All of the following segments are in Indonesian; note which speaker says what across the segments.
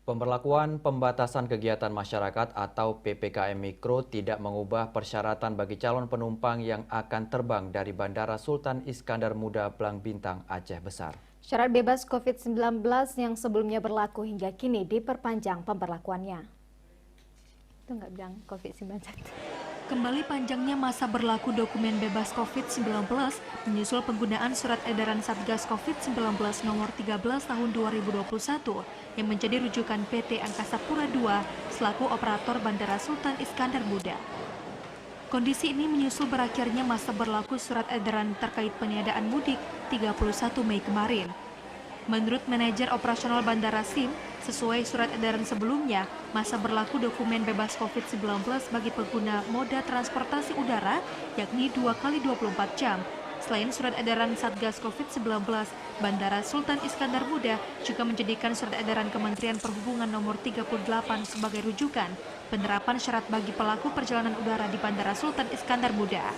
Speaker 1: Pemberlakuan pembatasan kegiatan masyarakat atau PPKM Mikro tidak mengubah persyaratan bagi calon penumpang yang akan terbang dari Bandara Sultan Iskandar Muda Blang Bintang, Aceh Besar.
Speaker 2: Syarat bebas COVID-19 yang sebelumnya berlaku hingga kini diperpanjang pemberlakuannya. Itu nggak bilang COVID-19.
Speaker 3: Kembali panjangnya masa berlaku dokumen bebas COVID-19 menyusul penggunaan surat edaran Satgas COVID-19 nomor 13 tahun 2021 yang menjadi rujukan PT Angkasa Pura II selaku operator Bandara Sultan Iskandar Muda. Kondisi ini menyusul berakhirnya masa berlaku surat edaran terkait peniadaan mudik 31 Mei kemarin. Menurut manajer operasional Bandara SIM, sesuai surat edaran sebelumnya, masa berlaku dokumen bebas COVID-19 bagi pengguna moda transportasi udara yakni 2 kali 24 jam. Selain surat edaran Satgas COVID-19, Bandara Sultan Iskandar Muda juga menjadikan surat edaran Kementerian Perhubungan nomor 38 sebagai rujukan penerapan syarat bagi pelaku perjalanan udara di Bandara Sultan Iskandar Muda.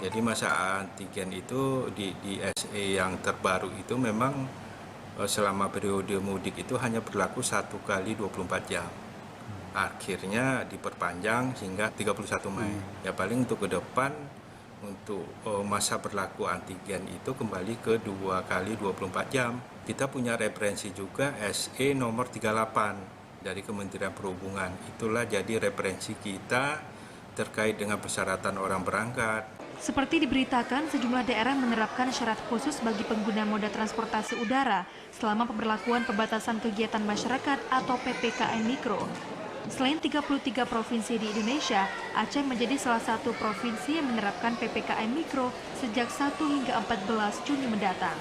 Speaker 4: Jadi masa antigen itu di SE yang terbaru itu memang selama periode mudik itu hanya berlaku 1 kali 24 jam. Akhirnya diperpanjang hingga 31 Mei. Ya paling untuk ke depan untuk masa berlaku antigen itu kembali ke 2 kali 24 jam. Kita punya referensi juga SE nomor 38 dari Kementerian Perhubungan. Itulah jadi referensi kita terkait dengan persyaratan orang berangkat.
Speaker 3: Seperti diberitakan, sejumlah daerah menerapkan syarat khusus bagi pengguna moda transportasi udara selama pemberlakuan pembatasan kegiatan masyarakat atau PPKM Mikro. Selain 33 provinsi di Indonesia, Aceh menjadi salah satu provinsi yang menerapkan PPKM Mikro sejak 1 hingga 14 Juni mendatang.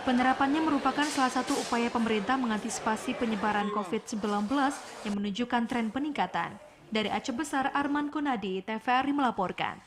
Speaker 3: Penerapannya merupakan salah satu upaya pemerintah mengantisipasi penyebaran COVID-19 yang menunjukkan tren peningkatan. Dari Aceh Besar, Arman Konadi, TVRI melaporkan.